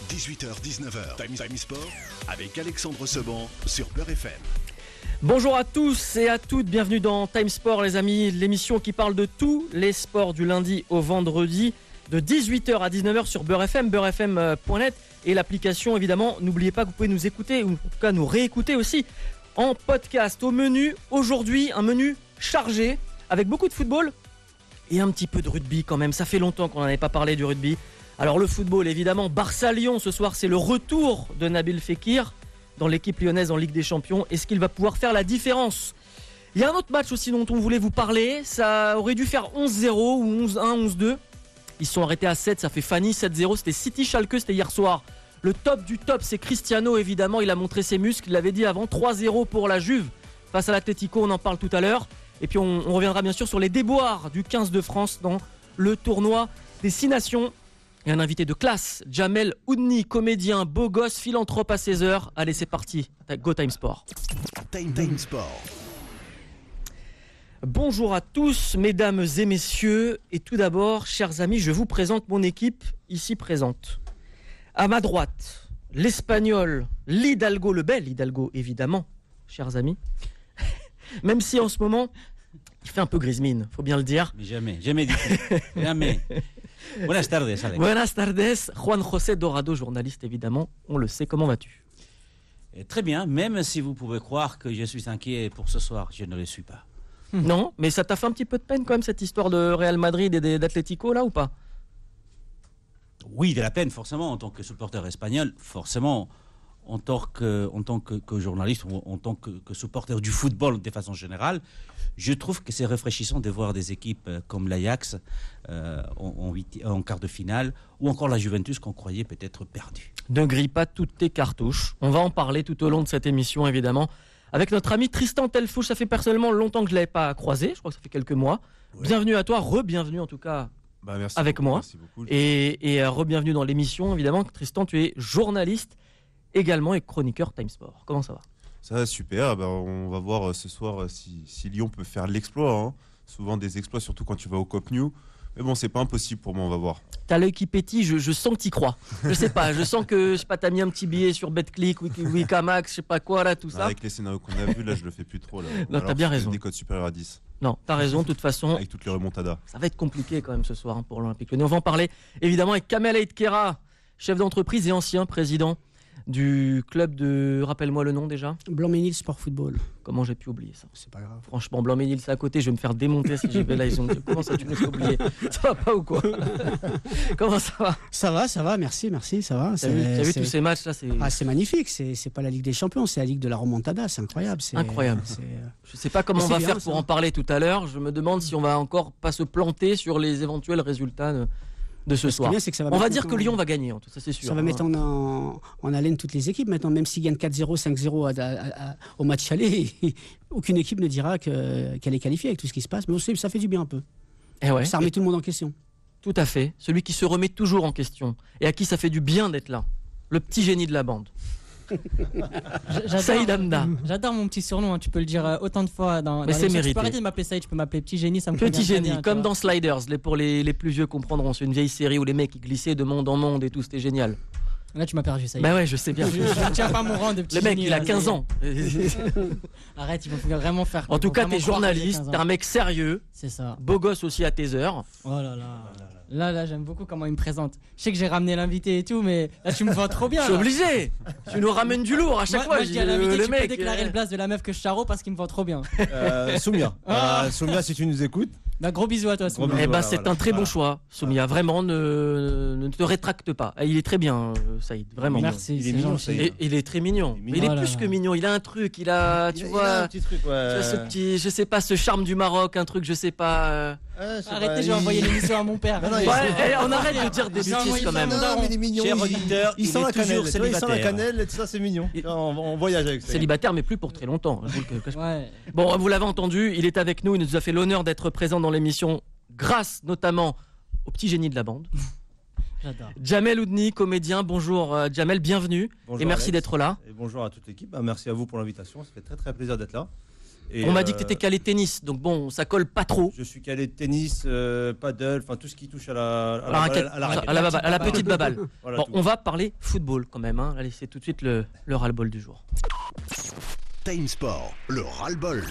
18h-19h, Time Sport avec Alexandre Seban sur Beurre FM. Bonjour à tous et à toutes, bienvenue dans Time Sport les amis, l'émission qui parle de tous les sports du lundi au vendredi de 18h à 19h sur Beurre FM, beurrefm.net et l'application évidemment. N'oubliez pas que vous pouvez nous écouter ou en tout cas nous réécouter aussi en podcast. Au menu aujourd'hui, un menu chargé avec beaucoup de football et un petit peu de rugby quand même. Ça fait longtemps qu'on n'en avait pas parlé du rugby. Alors le football évidemment, Barça-Lyon ce soir, c'est le retour de Nabil Fekir dans l'équipe lyonnaise en Ligue des Champions. Est-ce qu'il va pouvoir faire la différence ? Il y a un autre match aussi dont on voulait vous parler. Ça aurait dû faire 11-0 ou 11-1, 11-2. Ils sont arrêtés à 7, ça fait Fanny 7-0. C'était City Schalke, c'était hier soir. Le top du top, c'est Cristiano évidemment. Il a montré ses muscles, il l'avait dit avant. 3-0 pour la Juve face à l'Atlético, on en parle tout à l'heure. Et puis on reviendra bien sûr sur les déboires du 15 de France dans le tournoi des 6 nations. Et un invité de classe, Jamel Oudni, comédien, beau gosse, philanthrope à 16h. Allez, c'est parti. Go Time Sport. Time Sport. Bonjour à tous, mesdames et messieurs. Et tout d'abord, chers amis, je vous présente mon équipe ici présente. À ma droite, l'Espagnol, l'Hidalgo, le bel Hidalgo, évidemment, chers amis. Même si en ce moment, il fait un peu grise mine, faut bien le dire. Mais jamais du tout. Jamais. Buenas tardes, Alex. Buenas tardes, Juan José Dorado, journaliste évidemment, on le sait, comment vas-tu ? Très bien, même si vous pouvez croire que je suis inquiet pour ce soir, je ne le suis pas. Non, mais ça t'a fait un petit peu de peine quand même cette histoire de Real Madrid et d'Atlético là ou pas ? Oui, de la peine forcément, en tant que supporter espagnol, forcément, en tant que journaliste, ou en tant que supporter du football de façon générale, je trouve que c'est rafraîchissant de voir des équipes comme l'Ajax en quart de finale, ou encore la Juventus qu'on croyait peut-être perdue. Ne grille pas toutes tes cartouches. On va en parler tout au long de cette émission, évidemment, avec notre ami Tristan Telfouche. Ça fait personnellement longtemps que je ne l'avais pas croisé, je crois que ça fait quelques mois. Ouais. Bienvenue à toi, re-bienvenue en tout cas merci avec beaucoup, moi. Merci beaucoup. Et re-bienvenue dans l'émission, évidemment. Tristan, tu es journaliste également et chroniqueur Time Sport. Comment ça va ? Ça va super, on va voir ce soir si Lyon peut faire l'exploit. Hein. Souvent des exploits, surtout quand tu vas au Camp Nou. Mais bon, c'est pas impossible pour moi, on va voir. T'as l'œil qui pétille, je sens que t'y crois. Je sais pas, je sens que t'as mis un petit billet sur BetClick, Wikamax, je sais pas quoi là, tout ça. Avec les scénarios qu'on a vus, là, je le fais plus trop. Là. Non, t'as bien raison. Des codes supérieurs à 10. Non, t'as raison, de toute façon. Avec toutes les remontadas. Ça va être compliqué quand même ce soir pour l'Olympique Lyonnais. On va en parler évidemment avec Kamel Aïtkera, chef d'entreprise et ancien président du club de... Rappelle-moi le nom déjà. Blanc-Ménil Sport Football. Comment j'ai pu oublier ça ? C'est pas grave. Franchement, Blanc-Ménil c'est à côté, je vais me faire démonter si j'y vais là. Comment ça tu me laisses oublier ? Ça va pas ou quoi ? Comment ça va ? Ça va, merci, ça va. T'as vu tous ces matchs là c'est magnifique, c'est pas la Ligue des Champions, c'est la Ligue de la remontada, c'est incroyable. Incroyable. Je sais pas comment on va faire pour en parler tout à l'heure, je me demande si on va encore pas se planter sur les éventuels résultats de ce soir. On va dire que Lyon va gagner, ça c'est sûr. Ça va mettre en haleine toutes les équipes. Maintenant, même s'ils gagnent 4-0, 5-0 au match aller, aucune équipe ne dira qu'elle est qualifiée avec tout ce qui se passe. Mais aussi, ça fait du bien un peu. Et ouais. Ça remet tout le monde en question. Tout à fait. Celui qui se remet toujours en question et à qui ça fait du bien d'être là. Le petit génie de la bande. Saïd Hamda. J'adore mon petit surnom, hein. Tu peux le dire autant de fois mais c'est mérité. Tu peux arrêter de m'appeler Saïd, tu peux m'appeler Petit Génie, ça me Petit Génie, bien, comme dans Sliders, pour les plus vieux comprendront, c'est une vieille série où les mecs ils glissaient de monde en monde et tout, c'était génial. Là tu m'as perdu, Saïd. Bah ouais, je sais bien. Je ne tiens pas mon rang de Petit Génie. Le mec il a 15 ans. Arrête, il faut vraiment faire. En tout cas, t'es journaliste, t'es un mec sérieux. C'est ça. Beau gosse aussi à tes heures. Oh là là. Là, j'aime beaucoup comment il me présente. Je sais que j'ai ramené l'invité et tout, mais là, tu me vois trop bien. Je suis obligé. Tu nous ramènes du lourd à chaque fois. Moi, je dis à l'invité, tu peux déclarer le blast de la meuf que je charo parce qu'il me voit trop bien. Soumia. Soumia, si tu nous écoutes. Bah, gros bisous à toi, Soumia. C'est un très bon choix, Soumia. Vraiment, ne te rétracte pas. Il est très bien, Saïd. Vraiment. Merci. Il est mignon, Saïd. Il est très mignon. Il est plus que mignon. Il a un truc. Il a, tu vois. Il a un petit truc, ouais. Tu vois, ce petit, je sais pas, ce charme du Maroc, un truc, je sais pas. Arrêtez, je vais envoyer l'émission à mon père. On arrête de dire des bêtises quand même. Non, mais il est mignon. Cher auditeur, il sent la cannelle. Il sent la célibataire. cannelle et tout ça, c'est mignon. On voyage avec ça. Célibataire, mais plus pour très longtemps. Bon, vous l'avez entendu, il est avec nous. Il nous a fait l'honneur d'être présent dans l'émission, grâce notamment au petit génie de la bande. J'adore. Jamel Oudni, comédien. Bonjour Jamel, bienvenue. Bonjour et merci Alex. d'être là. Et bonjour à toute l'équipe. Merci à vous pour l'invitation. Ça fait très très plaisir d'être là. Et, On m'a dit que tu étais calé tennis, donc bon, ça colle pas trop. Je suis calé tennis, paddle, enfin tout ce qui touche à la raquette, raquette. à la petite baballe. Voilà, Bon, tout. on va parler football quand même. Allez, c'est tout de suite le ras-le-bol du jour. Time Sport, le ras-le-bol.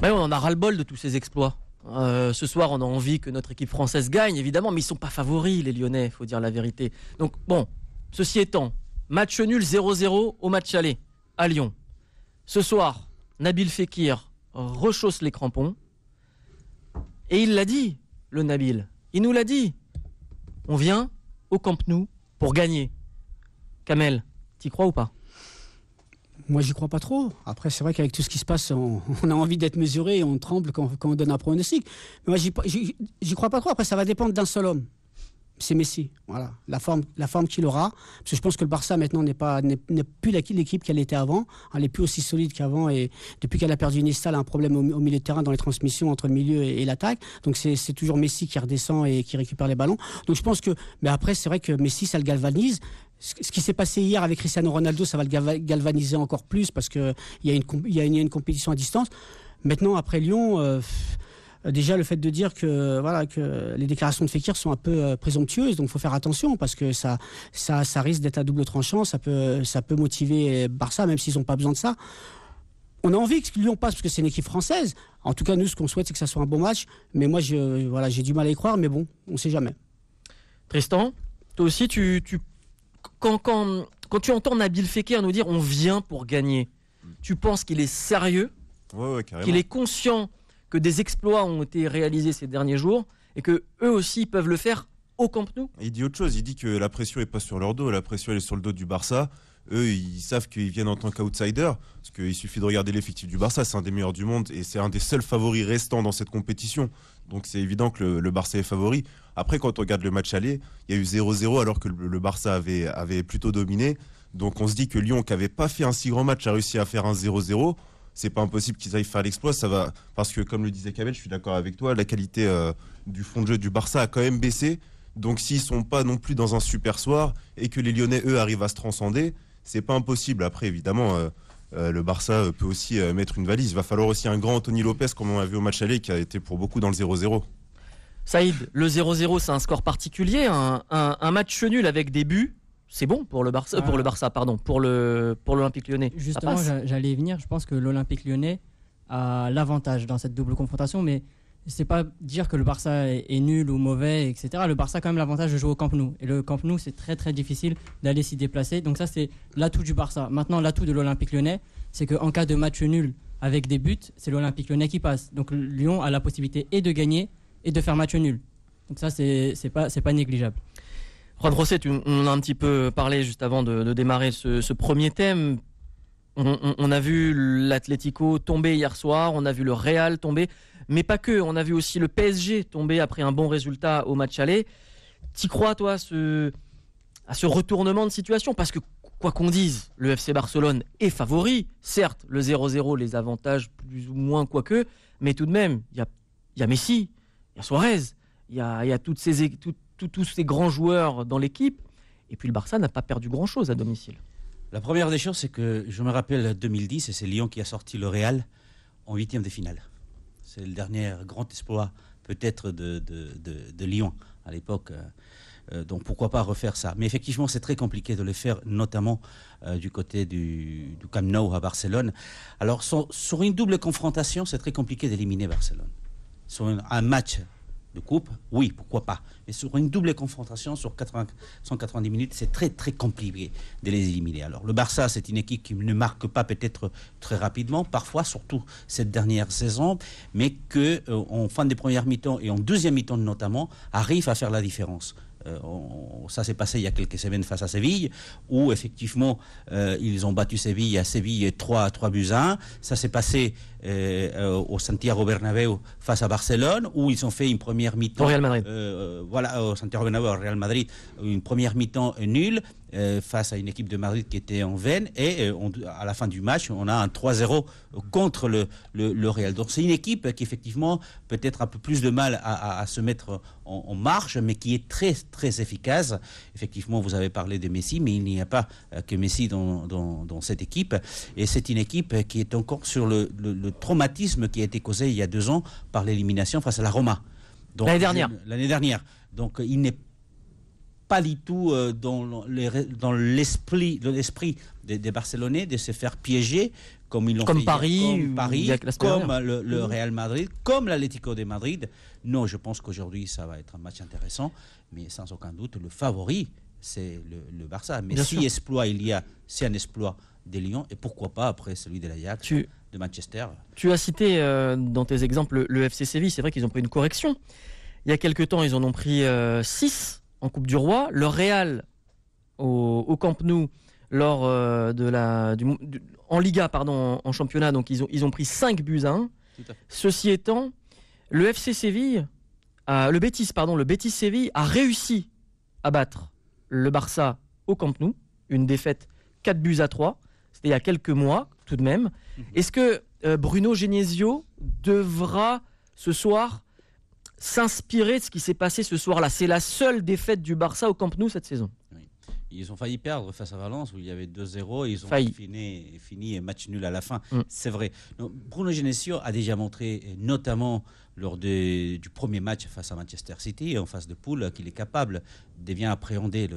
On en a ras-le-bol de tous ces exploits. Ce soir, on a envie que notre équipe française gagne, évidemment, mais ils sont pas favoris, les Lyonnais, il faut dire la vérité. Donc bon, ceci étant, match nul 0-0 au match aller à Lyon. Ce soir, Nabil Fekir rechausse les crampons. Et il l'a dit, le Nabil. Il nous l'a dit. On vient au Camp Nou pour gagner. Kamel, t'y crois ou pas ? Moi, j'y crois pas trop. Après, c'est vrai qu'avec tout ce qui se passe, on a envie d'être mesuré et on tremble quand on donne un pronostic. Mais moi, j'y crois pas trop. Après, ça va dépendre d'un seul homme. C'est Messi. Voilà. La forme qu'il aura. Parce que je pense que le Barça, maintenant, n'est plus l'équipe qu'elle était avant. Elle n'est plus aussi solide qu'avant. Et depuis qu'elle a perdu Iniesta, elle a un problème au milieu de terrain dans les transmissions entre le milieu et l'attaque. Donc, c'est toujours Messi qui redescend et qui récupère les ballons. Donc, je pense que. Mais après, c'est vrai que Messi, ça le galvanise. Ce qui s'est passé hier avec Cristiano Ronaldo, ça va le galvaniser encore plus parce qu'il y a une compétition à distance. Maintenant, après Lyon, déjà le fait de dire que les déclarations de Fekir sont un peu présomptueuses, donc il faut faire attention parce que ça risque d'être à double tranchant, ça peut motiver Barça, même s'ils n'ont pas besoin de ça. On a envie que Lyon passe parce que c'est une équipe française. En tout cas, nous, ce qu'on souhaite, c'est que ça soit un bon match. Mais moi, j'ai du mal à y croire, mais bon, on ne sait jamais. Tristan, toi aussi, quand tu entends Nabil Fekir nous dire on vient pour gagner, tu penses qu'il est sérieux, Ouais, carrément. qu'il est conscient que des exploits ont été réalisés ces derniers jours et que eux aussi peuvent le faire au Camp Nou ? Il dit autre chose, il dit que la pression n'est pas sur leur dos, la pression elle est sur le dos du Barça. Eux, ils savent qu'ils viennent en tant qu'outsiders, parce qu'il suffit de regarder l'effectif du Barça, c'est un des meilleurs du monde et c'est un des seuls favoris restants dans cette compétition. Donc c'est évident que le Barça est favori. Après, quand on regarde le match aller, il y a eu 0-0 alors que le Barça avait plutôt dominé. Donc on se dit que Lyon, qui n'avait pas fait un si grand match, a réussi à faire un 0-0. C'est pas impossible qu'ils aillent faire l'exploit, ça va, parce que comme le disait Kamel, je suis d'accord avec toi, la qualité du fond de jeu du Barça a quand même baissé. Donc s'ils sont pas non plus dans un super soir et que les Lyonnais, eux, arrivent à se transcender, c'est pas impossible. Après, évidemment, le Barça peut aussi mettre une valise. Il va falloir aussi un grand Anthony Lopez, comme on a vu au match aller, qui a été pour beaucoup dans le 0-0. Saïd, le 0-0, c'est un score particulier, un match nul avec des buts. C'est bon pour le Barça, pour l'Olympique Lyonnais. Justement, j'allais y venir. Je pense que l'Olympique Lyonnais a l'avantage dans cette double confrontation, mais c'est pas dire que le Barça est nul ou mauvais, etc. Le Barça a quand même l'avantage de jouer au Camp Nou. Et le Camp Nou, c'est très très difficile d'aller s'y déplacer. Donc ça, c'est l'atout du Barça. Maintenant, l'atout de l'Olympique Lyonnais, c'est qu'en cas de match nul avec des buts, c'est l'Olympique Lyonnais qui passe. Donc Lyon a la possibilité et de gagner et de faire match nul. Donc ça, c'est pas négligeable. Juan Rosset, on a un petit peu parlé juste avant de démarrer ce premier thème. On a vu l'Atlético tomber hier soir, on a vu le Real tomber, mais pas que. On a vu aussi le PSG tomber après un bon résultat au match aller. T'y crois, toi, à ce retournement de situation ? Parce que, quoi qu'on dise, le FC Barcelone est favori. Certes, le 0-0 les avantage plus ou moins, quoique, mais tout de même, il y a Messi, il y a Suarez, il y a tous ces grands joueurs dans l'équipe. Et puis le Barça n'a pas perdu grand-chose à domicile. La première des choses, c'est que je me rappelle 2010, et c'est Lyon qui a sorti le Real en huitième de finale. C'est le dernier grand exploit peut-être de Lyon à l'époque. Donc pourquoi pas refaire ça. Mais effectivement, c'est très compliqué de le faire, notamment du côté du Camp Nou à Barcelone. Alors sur une double confrontation, c'est très compliqué d'éliminer Barcelone. Sur un match de coupe, oui, pourquoi pas. Mais sur une double confrontation, sur 190 minutes, c'est très très compliqué de les éliminer. Alors le Barça, c'est une équipe qui ne marque pas peut-être très rapidement, parfois, surtout cette dernière saison, mais que en fin de première mi-temps et en deuxième mi-temps notamment, arrive à faire la différence. Ça s'est passé il y a quelques semaines face à Séville, où effectivement ils ont battu Séville à Séville 3-1. Ça s'est passé au Santiago Bernabéu face à Barcelone, où ils ont fait une première mi-temps. Au Real Madrid. Voilà, au Santiago Bernabéu, au Real Madrid, une première mi-temps nulle face à une équipe de Madrid qui était en veine. Et à la fin du match, on a un 3-0 contre le Real. Donc c'est une équipe qui effectivement peut-être un peu plus de mal à se mettre en marche, mais qui est très très efficace. Effectivement, vous avez parlé de Messi, mais il n'y a pas que Messi dans cette équipe. Et c'est une équipe qui est encore sur le traumatisme qui a été causé il y a 2 ans par l'élimination face à la Roma. L'année dernière. L'année dernière. Donc il n'est pas du tout dans l'esprit des Barcelonais de se faire piéger comme ils l'ont fait Paris, comme le Real Madrid, comme l'Atlético de Madrid. Non, je pense qu'aujourd'hui ça va être un match intéressant, mais sans aucun doute le favori c'est le Barça. Mais si exploit il y a, c'est un exploit des Lions, et pourquoi pas après celui de l'Ajax, de Manchester. Tu as cité dans tes exemples le FC Séville, c'est vrai qu'ils ont pris une correction. Il y a quelques temps, ils en ont pris 6 en Coupe du Roi. Le Real au Camp Nou lors en Liga, pardon, en championnat, donc ils ont pris 5-1. Ceci étant, le FC Séville, le Betis Séville a réussi à battre le Barça au Camp Nou, une défaite 4-3. C'était il y a quelques mois, tout de même. Est-ce que Bruno Genesio devra ce soir s'inspirer de ce qui s'est passé ce soir-là? C'est la seule défaite du Barça au Camp Nou cette saison. Oui. Ils ont failli perdre face à Valence où il y avait 2-0 et ils ont fini match nul à la fin. C'est vrai. Donc, Bruno Genesio a déjà montré, notamment lors du premier match face à Manchester City, en phase de poule, qu'il est capable de bien appréhender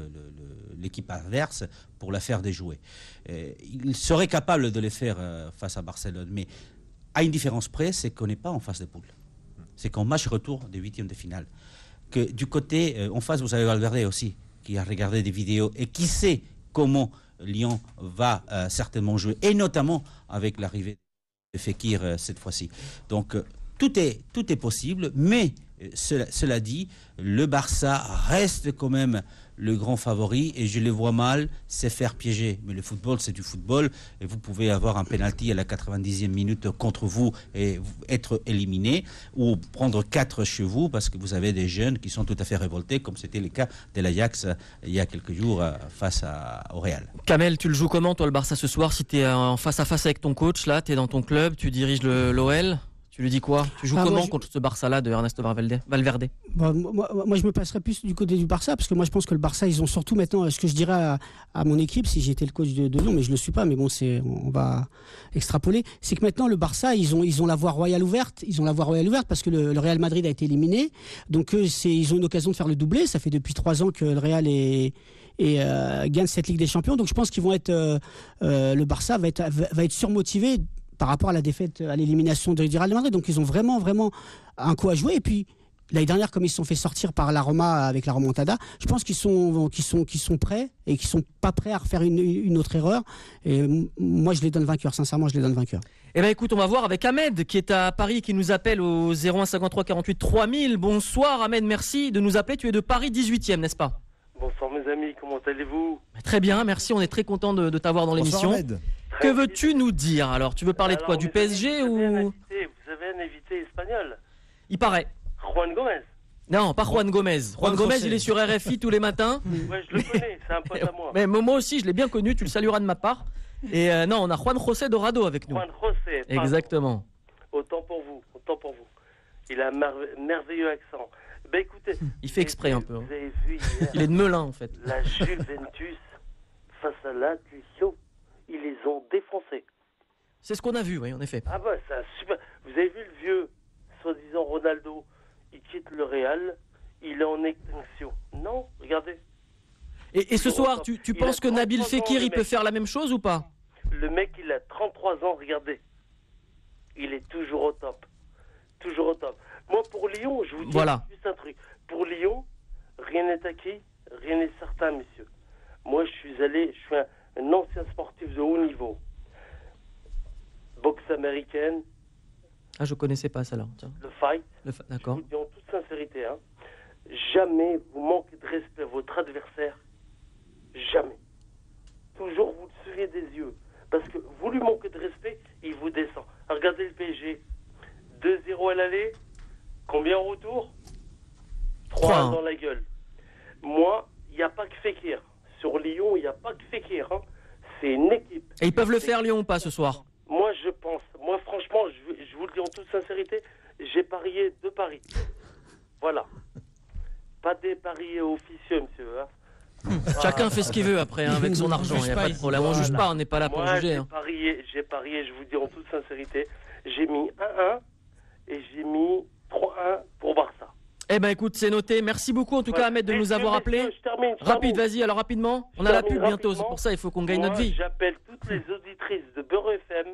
l'équipe adverse pour la faire déjouer. Il serait capable de le faire face à Barcelone, mais à une différence près, c'est qu'on n'est pas en phase de poule. C'est qu'en match retour des 8e de finale. Que du côté, en face, vous avez Valverde aussi, qui a regardé des vidéos et qui sait comment Lyon va certainement jouer, et notamment avec l'arrivée de Fekir cette fois-ci. Donc tout est possible, mais cela dit, le Barça reste quand même le grand favori et je le vois mal se faire piéger. Mais le football, c'est du football et vous pouvez avoir un penalty à la 90e minute contre vous et être éliminé, ou prendre 4 chez vous parce que vous avez des jeunes qui sont tout à fait révoltés, comme c'était le cas de l'Ajax il y a quelques jours face au Real. Kamel, tu le joues comment toi le Barça ce soir? Si tu es en face à face avec ton coach, là, tu es dans ton club, tu diriges l'OL, tu lui dis quoi? Tu joues comment contre ce Barça-là de Ernesto Valverde? Moi, je me passerais plus du côté du Barça, parce que moi, je pense que le Barça, ils ont surtout maintenant, ce que je dirais à mon équipe, si j'étais le coach de Lyon, mais je le suis pas, mais bon, on va extrapoler, c'est que maintenant, le Barça, ils ont la voie royale ouverte. Ils ont la voie royale ouverte parce que le Real Madrid a été éliminé. Donc, ils ont une occasion de faire le doublé. Ça fait depuis 3 ans que le Real gagne cette Ligue des Champions. Donc, je pense qu'ils vont être, le Barça va être surmotivé par rapport à la défaite, à l'élimination du Real Madrid. Donc ils ont vraiment un coup à jouer. Et puis l'année dernière, comme ils se sont fait sortir par la Roma avec la remontada, je pense qu'ils sont prêts et qu'ils sont pas prêts à refaire une autre erreur. Et moi, je les donne vainqueurs. Sincèrement, je les donne vainqueurs. Eh bien, écoute, on va voir avec Ahmed qui est à Paris, qui nous appelle au 01 53 48 3000. Bonsoir Ahmed, merci de nous appeler. Tu es de Paris 18e, n'est-ce pas? Bonsoir mes amis, comment allez-vous? Très bien, merci. On est très content de t'avoir dans l'émission. Que veux-tu nous dire alors? Tu veux parler de quoi? Du PSG ou... Vous avez un invité espagnol. Il paraît. Juan Gomez. Non, pas Juan Gomez. Juan Gomez, il est sur RFI tous les matins. Ouais, je le connais, c'est un pote à moi. Mais moi aussi, je l'ai bien connu, tu le salueras de ma part. Et non, on a Juan José Dorado avec nous. Juan José. Exactement. Autant pour vous. Il a un merveilleux accent. Ben écoutez... Il fait exprès un peu. Vous avez vu hier, il est de Melun en fait. La Juventus face à l'Atlético, ils les ont défoncés. C'est ce qu'on a vu, oui, en effet. Ah bah, c'est un super... Vous avez vu le vieux, soi-disant Ronaldo, il quitte le Real, il est en extinction. Non, regardez. Et ce soir, tu penses que Nabil Fekir, il peut faire la même chose ou pas? Le mec, il a 33 ans, regardez. Il est toujours au top. Toujours au top. Moi, pour Lyon, je vous dis juste un truc. Pour Lyon, rien n'est acquis, rien n'est certain, messieurs. Moi, je suis un ancien sportif de haut niveau. Boxe américaine. Ah, je connaissais pas ça là. Tiens. Le fight. D'accord. Je vous dis en toute sincérité, hein, jamais vous manquez de respect à votre adversaire. Jamais. Toujours vous le suivez des yeux. Parce que vous lui manquez de respect, il vous descend. Regardez le PSG. Lyon, il n'y a pas que Fekir. Hein. C'est une équipe. Et ils peuvent le faire, Lyon, ou pas, ce soir? Moi, je pense. Moi, franchement, je vous le dis en toute sincérité, j'ai parié 2 paris. Voilà. Pas des paris officieux, monsieur. Hein. Chacun fait ce qu'il veut après, hein, avec son argent. Il n'y a pas de problème. On ne juge pas, on n'est pas là pour juger. Hein. J'ai parié, je vous dis en toute sincérité, j'ai mis 1-1 et j'ai mis 3-1 pour Barça. Eh ben écoute, c'est noté. Merci beaucoup en tout cas, Ahmed, de nous avoir appelés. Rapide, vas-y, alors rapidement. On a la pub bientôt, c'est pour ça, il faut qu'on gagne notre vie. J'appelle toutes les auditrices de Beurre FM.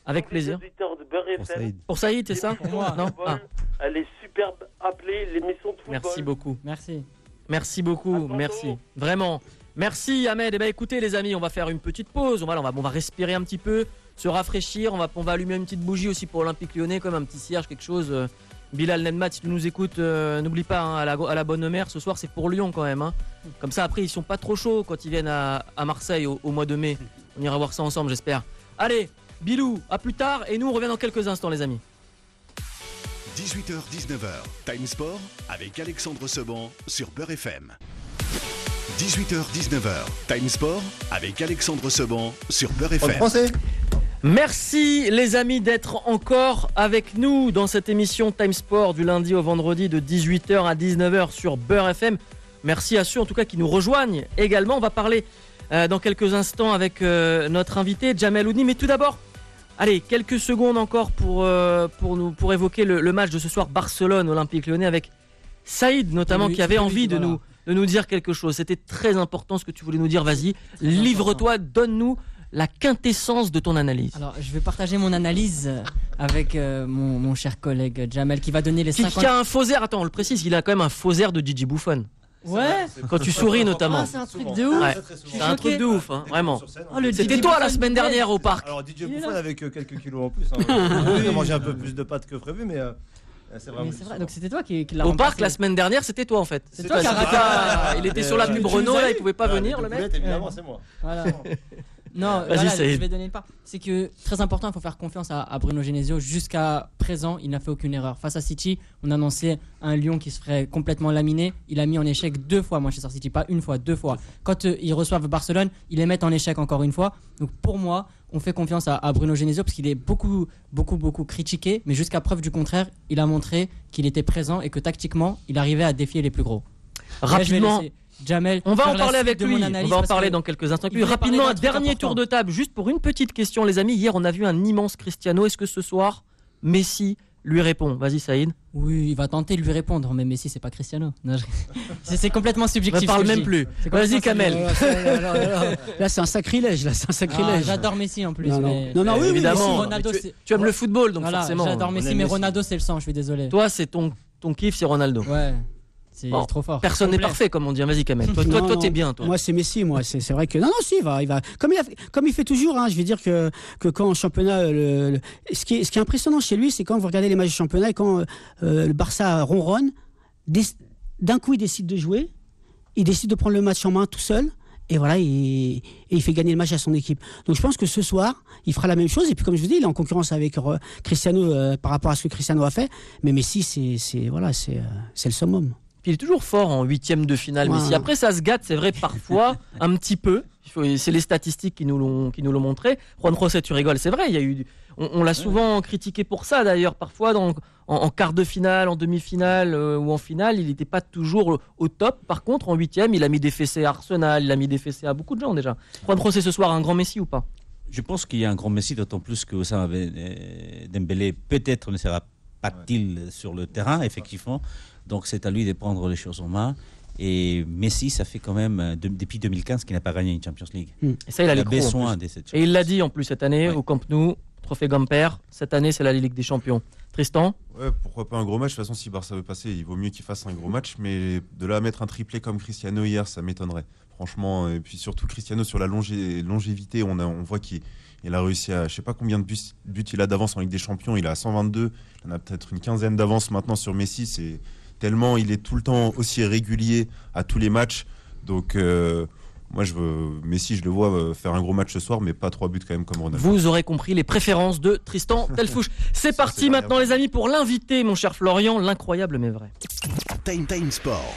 Avec plaisir. Les auditeurs de Beurre FM. Pour Saïd, c'est ça? Pour moi, non. Elle est superbe. Appelez l'émission de football. Merci beaucoup. Merci beaucoup, merci. Vraiment. Merci Ahmed. Eh ben écoutez les amis, on va faire une petite pause. On va respirer un petit peu, se rafraîchir. On va allumer une petite bougie aussi pour Olympique Lyonnais, comme un petit cierge, quelque chose. Bilal Nenmat, si tu nous écoutes, n'oublie pas, hein, à la bonne mère, ce soir c'est pour Lyon quand même. Hein. Comme ça après ils sont pas trop chauds quand ils viennent à Marseille au mois de mai. On ira voir ça ensemble, j'espère. Allez, Bilou, à plus tard et nous on revient dans quelques instants les amis. 18h-19h, Time Sport avec Alexandre Seban sur Beurre FM. 18h-19h, Time Sport avec Alexandre Seban sur Beurre FM. Français. Merci les amis d'être encore avec nous dans cette émission Time Sport du lundi au vendredi de 18h à 19h sur Beurre FM. Merci à ceux en tout cas qui nous rejoignent également. On va parler dans quelques instants avec notre invité Jamel Oudni. Mais tout d'abord, allez, quelques secondes encore pour évoquer le match de ce soir Barcelone-Olympique Lyonnais avec Saïd notamment qui avait envie de nous dire quelque chose. C'était très important ce que tu voulais nous dire. Vas-y, livre-toi, donne-nous la quintessence de ton analyse. Alors, je vais partager mon analyse avec mon cher collègue Jamel qui va donner les 50... Qui a un faux air, attends, on le précise, il a quand même un faux air de Gigi Buffon. Ouais. Quand tu souris notamment. Ah, c'est un truc de ouf. Ouais. C'est un truc de ouf, hein, vraiment. C'était toi la semaine dernière au parc. Alors DJ Buffon avec quelques kilos en plus. Hein. Il a mangé un peu plus de pâtes que prévu, mais c'est vraiment. C'est vrai. Donc c'était toi qui l'a au parc la semaine dernière, c'était toi en fait. C'est toi qui as raté. Il était sur la pub Renault, là, il pouvait pas venir le mec. Évidemment, c'est moi. Voilà. Non, voilà, je vais donner une part. C'est que très important, il faut faire confiance à Bruno Genesio. Jusqu'à présent, il n'a fait aucune erreur. Face à City, on annonçait un Lyon qui se ferait complètement laminer. Il a mis en échec 2 fois Manchester City, pas une fois, 2 fois. Quand ils reçoivent Barcelone, ils les mettent en échec encore une fois. Donc pour moi, on fait confiance à Bruno Genesio parce qu'il est beaucoup critiqué, mais jusqu'à preuve du contraire, il a montré qu'il était présent et que tactiquement, il arrivait à défier les plus gros. Rapidement. Jamel, on va en parler avec lui, on va en parler dans quelques instants. Rapidement, un dernier tour de table, juste pour une petite question les amis. Hier on a vu un immense Cristiano, est-ce que ce soir Messi lui répond? Vas-y Saïd. Oui, il va tenter de lui répondre, mais Messi c'est pas Cristiano. C'est complètement subjectif. Ne parle même plus. Vas-y Kamel. Là c'est un sacrilège, j'adore Messi en plus. Non, oui, évidemment. Ronaldo, tu aimes le football donc voilà, forcément. J'adore Messi, mais Ronaldo c'est le sang, je suis désolé. Toi c'est ton kiff, c'est Ronaldo. Ouais. C'est trop fort. Personne n'est parfait, comme on dit. Vas-y, Kamel. Toi, t'es bien, toi. Moi, c'est Messi. Moi, c'est vrai que si, il va. Comme il fait toujours. Hein, je vais dire que quand en championnat, ce qui est impressionnant chez lui, c'est quand vous regardez les matchs du championnat et quand le Barça ronronne, d'un coup, il décide de jouer, il décide de prendre le match en main tout seul. Et voilà, il fait gagner le match à son équipe. Donc je pense que ce soir, il fera la même chose. Et puis comme je vous dis, il est en concurrence avec Cristiano par rapport à ce que Cristiano a fait. Mais Messi, c'est le summum. Puis il est toujours fort en 8e de finale. Ouais. Messi. Après, ça se gâte, c'est vrai, parfois, un petit peu. C'est les statistiques qui nous l'ont montré. Juan José, tu rigoles, c'est vrai. On l'a souvent critiqué pour ça, d'ailleurs. Parfois, en quart de finale, en demi-finale ou en finale, il n'était pas toujours au top. Par contre, en 8e, il a mis des fessées à Arsenal, il a mis des fessées à beaucoup de gens déjà. Juan José, ce soir, un grand Messi ou pas? Je pense qu'il y a un grand Messi, d'autant plus que Ousmane Dembélé peut-être ne sera pas-il sur le terrain, effectivement. Donc c'est à lui de prendre les choses en main. Et Messi, ça fait quand même depuis 2015 qu'il n'a pas gagné une Champions League. Et ça, il a les besoin de cette chose. Et il l'a dit en plus cette année au Camp Nou, Trophée Gamper. Cette année, c'est la Ligue des Champions. Tristan? Ouais, pourquoi pas un gros match? De toute façon, si Barça veut passer, il vaut mieux qu'il fasse un gros match. Mais de là à mettre un triplé comme Cristiano hier, ça m'étonnerait. Franchement, et puis surtout Cristiano sur la longévité, on voit qu'il a réussi à, je sais pas combien de buts il a d'avance en Ligue des Champions. Il a 122. Il en a peut-être une quinzaine d'avance maintenant sur Messi. C'est tellement il est tout le temps aussi régulier à tous les matchs. Donc moi Messi, je le vois faire un gros match ce soir, mais pas 3 buts quand même comme Ronaldo. Vous aurez compris les préférences de Tristan Delfouche. C'est parti maintenant les amis pour l'invité, mon cher Florian, l'incroyable mais vrai. Time Sport.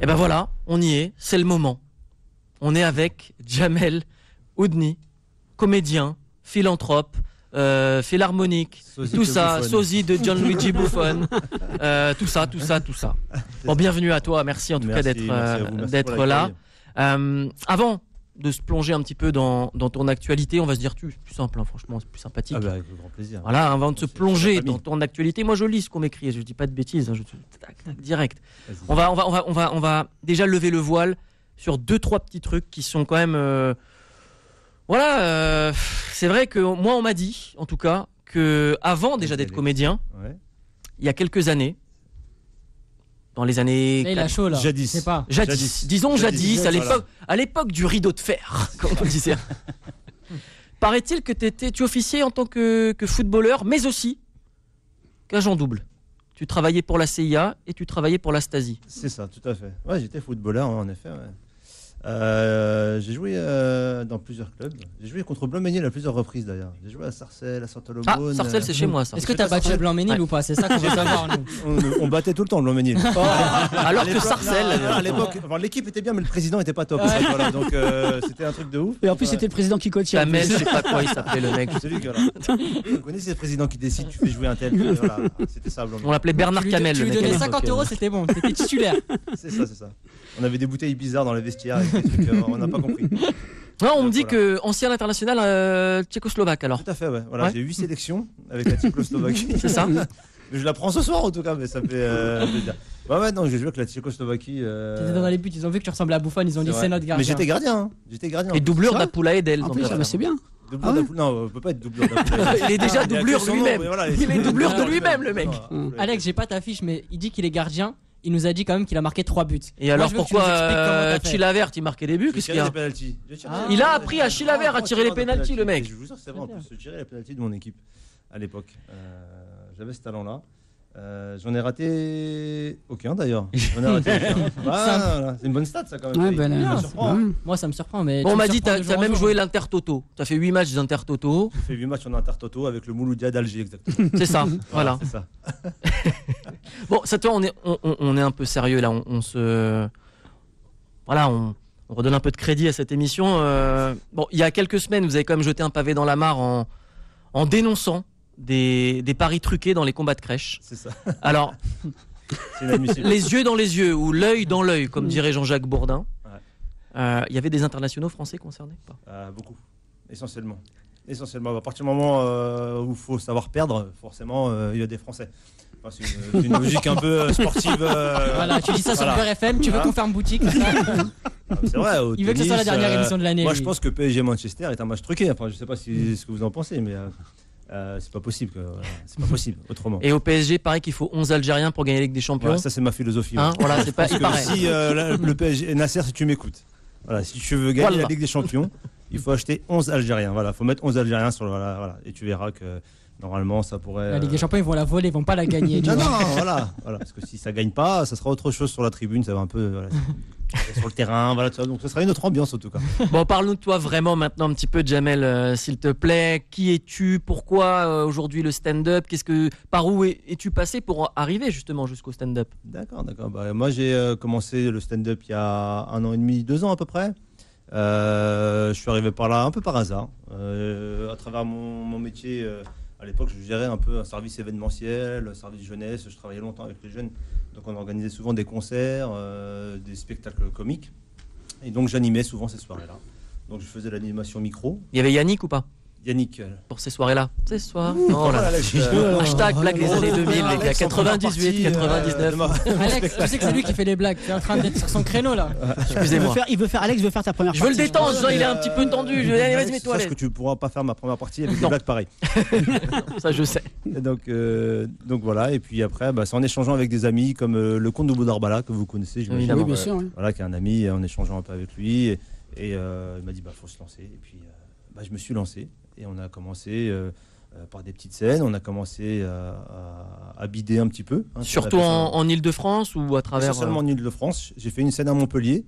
Et ben voilà, on y est, c'est le moment. on est avec Jamel Oudni, comédien, philanthrope, philharmonique, tout ça, sosie de Gianluigi Buffon, tout ça. Bon, bienvenue à toi, merci en tout cas d'être là. Avant de se plonger un petit peu dans ton actualité, on va se dire plus simple, hein, franchement, c'est plus sympathique. Avec grand plaisir. Voilà, avant de se plonger dans ton actualité, moi je lis ce qu'on m'écrit, je dis pas de bêtises, hein, direct. On va déjà lever le voile sur 2-3 petits trucs qui sont quand même... c'est vrai que moi on m'a dit, en tout cas, que avant déjà d'être comédien, il y a quelques années, dans les années... Là, il a chaud, là. Jadis. C'est pas. Disons jadis, à l'époque du rideau de fer, comme on disait. Paraît-il que tu officiais en tant que footballeur, mais aussi qu'agent double. Tu travaillais pour la CIA et tu travaillais pour la Stasi. C'est ça, tout à fait. Ouais, j'étais footballeur, en effet. Ouais. J'ai joué dans plusieurs clubs. J'ai joué contre Blanc-Ménil à plusieurs reprises d'ailleurs. J'ai joué à Sarcelles, à Saint-Olomone. Ah, Sarcelles, c'est chez moi ça. Est-ce que tu as battu Blanc-Ménil ou pas? C'est ça qu'on veut savoir, nous. On battait tout le temps Blanc-Ménil. Alors que Sarcelles. À l'époque, l'équipe était bien, mais le président était pas top. Voilà, donc c'était un truc de ouf. Et en plus, c'était le président qui coachait. Jamel, je sais pas quoi il s'appelait le mec. Celui que, vous connaissez le président qui décide, tu fais jouer un tel. Voilà, c'était ça. On l'appelait Bernard Camel. Tu lui donnais 50 €, c'était bon. C'était titulaire. C'est ça. On avait des bouteilles bizarres dans les vestiaires avec des trucs, on n'a pas compris. Non, on me dit que ancien international tchécoslovaque alors. Tout à fait, ouais. Voilà, j'ai 8 sélections avec la Tchécoslovaquie. C'est ça. Je la prends ce soir en tout cas, mais ça fait plaisir. Ouais, non, j'ai joué avec la Tchécoslovaquie. T'étais dans les buts, ils ont vu que tu ressemblais à Buffon, ils ont dit c'est notre gardien. Mais j'étais gardien. Et doublure d'Apoula Edel. En plus, c'est bien. Non, on peut pas être doublure d'Apoula. Il est déjà doublure de lui-même. Il est doublure de lui-même, le mec. Alex, j'ai pas ta fiche, mais il dit qu'il est gardien. Il nous a dit quand même qu'il a marqué 3 buts. Et alors pourquoi Chilavert il marquait des buts? Qu'est-ce qu'il y a? Il a appris à Chilavert à tirer les pénaltys, le mec. Je vous jure que c'est vrai, en plus, je tirais les pénaltys de mon équipe à l'époque. J'avais ce talent-là. J'en ai raté aucun d'ailleurs. C'est une bonne stat ça quand même. Moi ça me surprend. Mais on m'a dit t'as même joué l'Inter-Toto. T'as fait 8 matchs d'Inter-Toto. J'ai fait 8 matchs en Inter-Toto avec le Mouloudia d'Alger exactement. C'est ça, voilà. C'est ça. Bon, ça toi on est un peu sérieux là. On se... Voilà, on redonne un peu de crédit à cette émission. Bon, il y a quelques semaines vous avez quand même jeté un pavé dans la mare en dénonçant des paris truqués dans les combats de crèche. C'est ça. Alors, les yeux dans les yeux ou l'œil dans l'œil, comme dirait Jean-Jacques Bourdin. Il y avait des internationaux français concernés? Beaucoup, essentiellement. À partir du moment où il faut savoir perdre, forcément, il y a des Français. Enfin, c'est une logique un peu sportive. Voilà, tu dis ça sur Beurre FM, tu veux qu'on ferme boutique. C'est vrai. Il veut que ce soit la dernière émission de l'année. Moi, je pense que PSG Manchester est un match truqué. Enfin, je sais pas ce que vous en pensez, mais c'est pas possible. C'est pas possible autrement. Et au PSG, pareil qu'il faut 11 Algériens pour gagner la Ligue des Champions. Voilà, ça c'est ma philosophie. Hein, voilà, c'est pas pareil. Si le PSG, Nasser, si tu m'écoutes, voilà, si tu veux gagner la Ligue des Champions, il faut acheter 11 Algériens. Voilà, faut mettre 11 Algériens sur voilà, et tu verras que normalement ça pourrait. La Ligue des Champions, ils vont la voler, ils vont pas la gagner. Non, voilà, parce que si ça gagne pas, ça sera autre chose sur la tribune, ça va un peu sur le terrain, voilà, donc ça sera une autre ambiance en tout cas. Bon, parle-nous de toi vraiment maintenant un petit peu, Jamel, s'il te plaît. Qui es-tu? Pourquoi aujourd'hui le stand-up? Par où es-tu passé pour arriver justement jusqu'au stand-up? D'accord. Moi j'ai commencé le stand-up il y a 1 an et demi, 2 ans à peu près. Je suis arrivé par là un peu par hasard, à travers mon métier. À l'époque, je gérais un peu un service événementiel, un service jeunesse. Je travaillais longtemps avec les jeunes, donc on organisait souvent des concerts, des spectacles comiques, et donc j'animais souvent ces soirées-là. Donc je faisais l'animation micro. Il y avait Yannick ou pas? Yannick. Pour ces soirées-là. Ces soirs. Oh là. Hashtag blague des années 2000, les gars. 98, 99. Alex, tu sais que c'est lui qui fait les blagues. Tu es en train d'être sur son créneau là. Excusez-moi. Alex veut faire ta première partie. Je veux le détendre, il est un petit peu tendu. Allez, vas-y, mets-toi à l'aise. Sache que tu ne pourras pas faire ma première partie avec des blagues pareilles. Ça, je sais. Et donc voilà. Et puis après, c'est en échangeant avec des amis comme le comte de Boudarbala, que vous connaissez, j'imagine. Oui, bien sûr. Voilà, qui est un ami, en échangeant un peu avec lui. Et il m'a dit, faut se lancer. Et puis, je me suis lancé. Et on a commencé par des petites scènes, on a commencé à bider un petit peu. Surtout en Ile-de-France ou à travers... Essentiellement en Ile-de-France. J'ai fait une scène à Montpellier,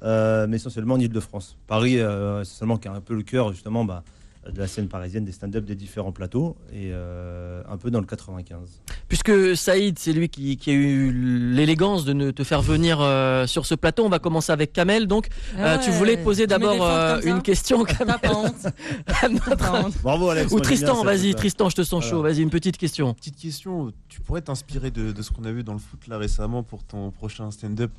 mais essentiellement en Ile-de-France. Paris, essentiellement, qui est un peu le cœur, justement, de la scène parisienne, des stand-up des différents plateaux, et un peu dans le 95. Puisque Saïd, c'est lui qui a eu l'élégance de te faire venir sur ce plateau, on va commencer avec Kamel. Donc, tu voulais poser d'abord une question, Kamel. T'as pas honte. Bravo Alex. Ou Tristan, vas-y, Tristan, je te sens chaud. Vas-y, une petite question. Petite question, tu pourrais t'inspirer de ce qu'on a vu dans le foot là récemment pour ton prochain stand-up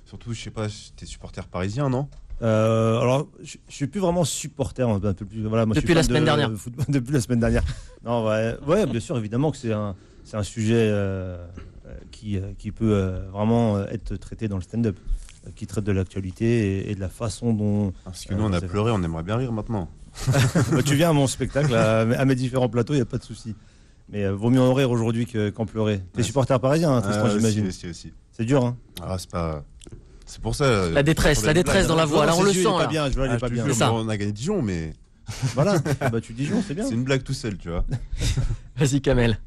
surtout, je sais pas, t'es supporter parisien, non? Alors, je suis plus vraiment supporter. Un peu plus, voilà, moi, depuis la semaine dernière. Depuis la semaine dernière. Non, ouais, bien sûr, évidemment que c'est un sujet qui peut vraiment être traité dans le stand-up, qui traite de l'actualité et de la façon dont. Parce que nous, on a pleuré, on aimerait bien rire maintenant. Bah, tu viens à mon spectacle, à mes différents plateaux, il n'y a pas de souci. Mais vaut mieux en rire aujourd'hui qu'en pleurer. T'es supporter parisien, hein, Tristan, j'imagine. Aussi. C'est dur, hein. Ah, c'est pas. C'est pour ça. La détresse dans la voix. Là, on le sent. Pas bien, je vois, il est pas bien. C'est ça. On a gagné Dijon, mais. Voilà, tu Dijon, c'est bien. C'est une blague tout seul, tu vois. Vas-y, Kamel.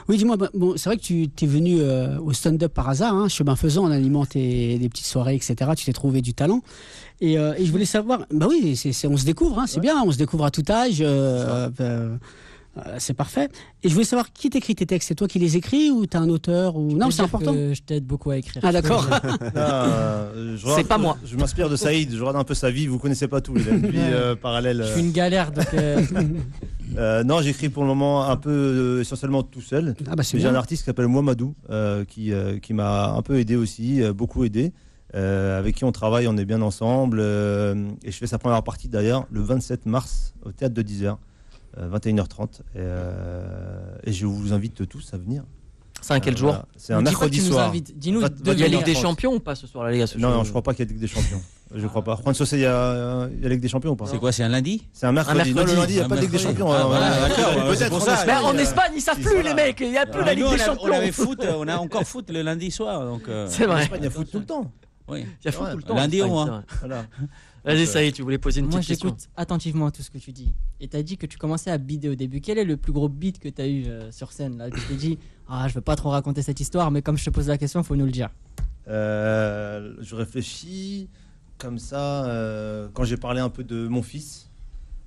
Oui, dis-moi, bon, c'est vrai que tu t'es venu au stand-up par hasard, hein, chemin faisant, en animant des petites soirées, etc. Tu t'es trouvé du talent. Et je voulais savoir, bah oui, on se découvre, hein, c'est bien, on se découvre à tout âge. C'est parfait. Et je voulais savoir qui t'écrit tes textes. C'est toi qui les écris ou t'as un auteur ou... Non, c'est important. Je t'aide beaucoup à écrire. Ah, d'accord. C'est pas moi. Je m'inspire de Saïd. Je regarde un peu sa vie. Vous connaissez pas tout. Il a une vie parallèle. Je suis une galère. Donc non, j'écris pour le moment un peu essentiellement tout seul. Ah bah, j'ai un artiste qui s'appelle Mouamadou qui m'a un peu aidé aussi, beaucoup aidé. Avec qui on travaille, on est bien ensemble. Et je fais sa première partie d'ailleurs le 27 mars au théâtre de 10h. 21h30 et je vous invite tous à venir. C'est un quel jour? C'est un mercredi soir. Dis-nous, il y a Ligue des Champions ou pas ce soir, la Ligue? Non, je crois pas qu'il y a Ligue des Champions. Je crois pas. Juan Saucé, il y a Ligue des Champions ou pas? C'est quoi, c'est un lundi? C'est un mercredi. Non, le lundi, il n'y a pas de Ligue des Champions. Peut-être. En Espagne, ils savent plus, les mecs. Il n'y a plus la Ligue des Champions. On avait foot, on a encore foot le lundi soir. C'est vrai. En Espagne, il y a foot tout le temps. Oui. Il y a foot tout le temps. Lundi au moins. Voilà. Vas-y, ça y est, tu voulais poser une petite question. Moi, j'écoute attentivement tout ce que tu dis. Et tu as dit que tu commençais à bider au début. Quel est le plus gros bid que tu as eu sur scène là? Tu t'es dit, je veux pas trop raconter cette histoire, mais comme je te pose la question, il faut nous le dire. Je réfléchis comme ça quand j'ai parlé un peu de mon fils.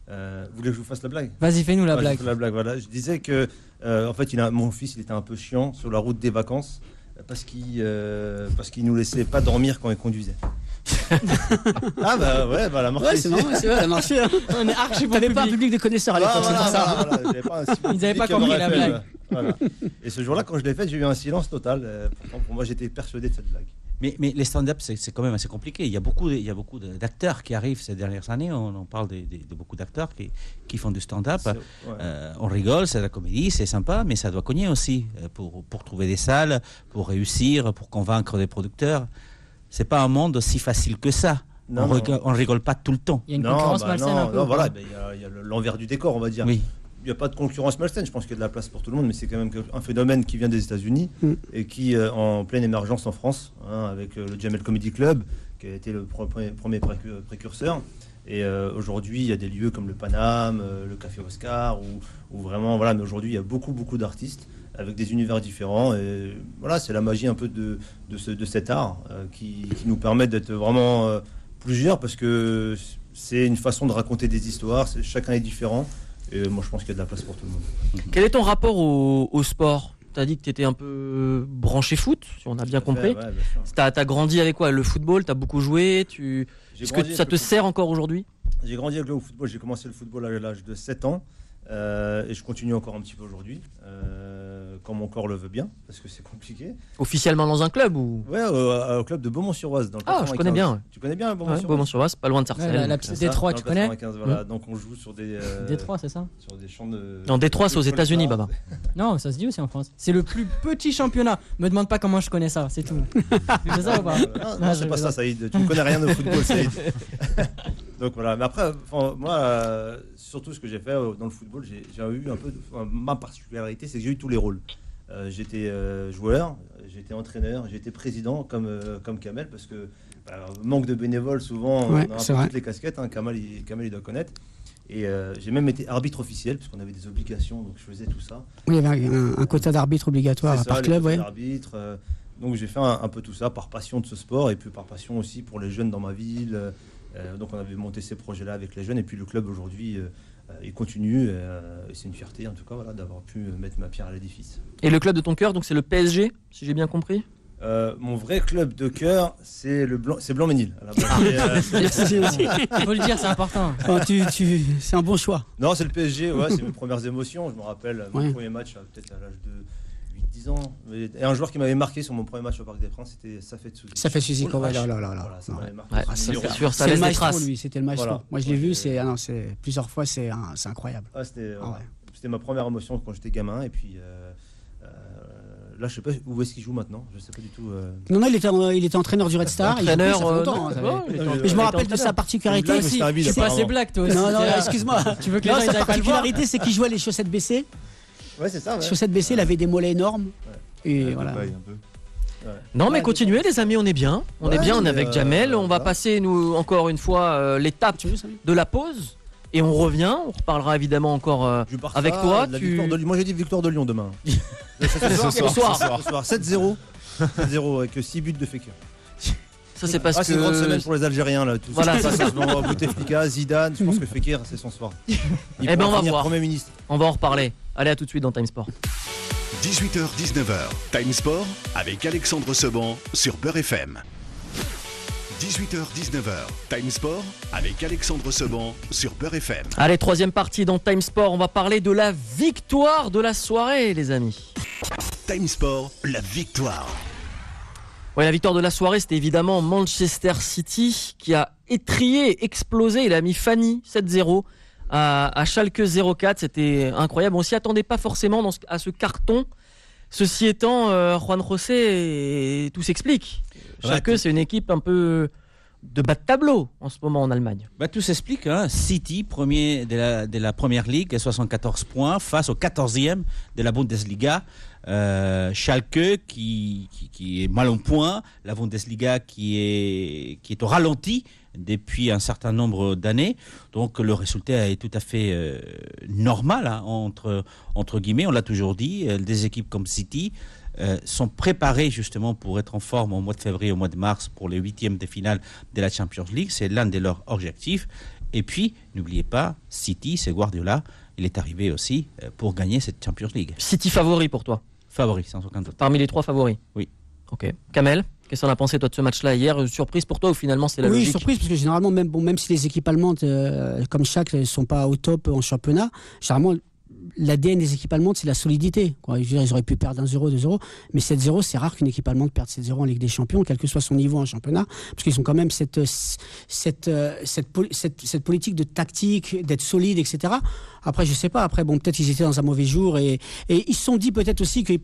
Vous voulez que je vous fasse la blague? Vas-y, fais-nous la blague. Voilà. Je disais que en fait, mon fils, il était un peu chiant sur la route des vacances parce qu'il nous laissait pas dormir quand il conduisait. Ah bah ouais, bah la marche. Ouais, c'est marrant, c'est vrai, la marche. Hein. On est archi bon T'avais public. pas un public de connaisseurs à l'époque, c'est pour ça. Ils n'avaient pas compris la blague. Voilà. Et ce jour-là, quand je l'ai faite, j'ai eu un silence total. Pourtant, pour moi, j'étais persuadé de cette blague. Mais les stand-up, c'est quand même assez compliqué. Il y a beaucoup d'acteurs qui arrivent ces dernières années. On parle de beaucoup d'acteurs qui font du stand-up. On rigole, c'est de la comédie, c'est sympa, mais ça doit cogner aussi pour trouver des salles, pour réussir, pour convaincre des producteurs. C'est pas un monde aussi facile que ça. On rigole pas tout le temps. Il y a une concurrence malsaine un peu. Voilà, il y a l'envers du décor, on va dire. Oui. Il n'y a pas de concurrence malsaine, je pense qu'il y a de la place pour tout le monde, mais c'est quand même un phénomène qui vient des États-Unis et qui en pleine émergence en France, avec le Jamel Comedy Club, qui a été le premier précurseur. Et aujourd'hui, il y a des lieux comme le Paname, le Café Oscar, où vraiment, voilà, mais aujourd'hui, il y a beaucoup d'artistes avec des univers différents. Et voilà, c'est la magie un peu de cet art qui nous permet d'être vraiment plusieurs, parce que c'est une façon de raconter des histoires, chacun est différent. Et moi, je pense qu'il y a de la place pour tout le monde. Quel est ton rapport au sport? Tu as dit que tu étais un peu branché foot, si on a bien compris. Ouais, tu as grandi avec quoi? Le football, tu as beaucoup joué. Est-ce que ça te sert encore aujourd'hui? J'ai grandi avec le football. J'ai commencé le football à l'âge de 7 ans. Et je continue encore un petit peu aujourd'hui, quand mon corps le veut bien, parce que c'est compliqué. Officiellement dans un club ou? Ouais, au club de Beaumont-sur-Oise. Dans le 95. Je connais bien. Tu connais bien Beaumont-sur-Oise? Beaumont-sur-Oise, pas loin de Sarcelles. La petite Détroit, tu connais? Voilà. Donc on joue sur des. Détroit, c'est ça? Sur des champs de. Non, Détroit, c'est aux États-Unis, Baba. Non, ça se dit aussi en France. C'est le plus petit championnat. Me demande pas comment je connais ça, c'est tout. C'est ça ou pas? Non, c'est pas ça, Saïd. Tu ne connais rien au football, Saïd. Donc voilà. Mais après, moi, surtout ce que j'ai fait dans le football, j'ai eu un peu. Ma particularité, c'est que j'ai eu tous les rôles. J'étais joueur, j'étais entraîneur, j'étais président comme Kamel, parce que manque de bénévoles, souvent, on a un peu toutes les casquettes. Kamel, il doit connaître. Et j'ai même été arbitre officiel, parce qu'on avait des obligations, donc je faisais tout ça. Oui, il y avait un quota d'arbitre obligatoire par club. Ouais. Donc j'ai fait un peu tout ça par passion de ce sport, et puis par passion aussi pour les jeunes dans ma ville. Donc on avait monté ces projets-là avec les jeunes, et puis le club aujourd'hui il continue. Et c'est une fierté, en tout cas, voilà, d'avoir pu mettre ma pierre à l'édifice. Et le club de ton cœur, donc c'est le PSG, si j'ai bien compris? Mon vrai club de cœur, c'est Blanc-Ménil. Merci aussi. Faut le dire, c'est important. Oh, c'est un bon choix. Non, c'est le PSG, ouais, c'est mes premières émotions. Je me rappelle mon premier match, peut-être à l'âge de 8-10 ans. Et un joueur qui m'avait marqué sur mon premier match au Parc des Princes, c'était Safet Souzi. Safet Souzi, Voilà, là. voilà, ça m'avait marqué. C'est sûr, ça C'est laisse le des traces. maestro, lui, c'était le maestro. Voilà. Moi, je l'ai vu, c'est plusieurs fois, c'est incroyable. C'était ma première émotion quand j'étais gamin. Et puis là, je sais pas où est-ce qu'il joue maintenant. Je sais pas du tout. Non, il était entraîneur du Red Star. Entraîneur, mais je me rappelle de sa particularité. C'est pas assez black, toi. Non, excuse-moi. Tu veux que les gens sa aillent pas le voir? particularité, c'est qu'il jouait les chaussettes baissées. Ouais, c'est ça. Chaussettes baissées, il avait des mollets énormes. Et voilà. Non, mais continuez, les amis, on est bien. On est avec Jamel. On va passer, nous, encore une fois, l'étape de la pause. Et on revient. On reparlera évidemment encore avec toi. Moi, j'ai dit victoire de Lyon demain. Ce soir. 7-0. 7-0 avec 6 buts de Fekir. Ça, c'est parce que. C'est une grande semaine pour les Algériens, là. Tout voilà, ça. Bouteflika, Zidane. Je pense que Fekir, c'est son soir. On va voir. Premier ministre. On va en reparler. Allez, à tout de suite dans Time Sport. 18h-19h, Time Sport avec Alexandre Seban sur Beurre FM. 18h-19h, Time Sport avec Alexandre Seban sur Beurre FM. Allez, troisième partie dans Time Sport. On va parler de la victoire de la soirée, les amis. Time Sport, la victoire. Ouais, la victoire de la soirée, c'était évidemment Manchester City qui a étrié, explosé. Il a mis Fanny 7-0 à Schalke 04. C'était incroyable. On s'y attendait pas forcément à ce carton. Ceci étant, Juan José, tout s'explique. Schalke, c'est une équipe un peu de bas de tableau en ce moment en Allemagne. Tout s'explique. City, premier de la première ligue, 74 points, face au 14e de la Bundesliga. Schalke qui est mal en point. La Bundesliga qui est au ralenti depuis un certain nombre d'années. Donc le résultat est tout à fait normal, entre guillemets, on l'a toujours dit. Des équipes comme City sont préparées justement pour être en forme au mois de février, au mois de mars pour les 8e de finale de la Champions League. C'est l'un de leurs objectifs. Et puis, n'oubliez pas, City, c'est Guardiola. Il est arrivé aussi pour gagner cette Champions League. City favori pour toi? Favori, sans aucun doute. Parmi les 3 favoris? Oui. Ok. Kamel, qu'est-ce que t'en as pensé toi de ce match-là hier? Surprise pour toi ou finalement c'est la logique? Oui, surprise parce que généralement même si les équipes allemandes comme Schalke ne sont pas au top en championnat, généralement l'ADN des équipes allemandes c'est la solidité. Je veux dire, ils auraient pu perdre 1-0, 2-0, mais 7-0 c'est rare qu'une équipe allemande perde 7-0 en Ligue des Champions, quel que soit son niveau en championnat, parce qu'ils ont quand même cette politique de tactique, d'être solide, etc. Après je sais pas, peut-être qu'ils étaient dans un mauvais jour et ils se sont dit peut-être aussi qu'ils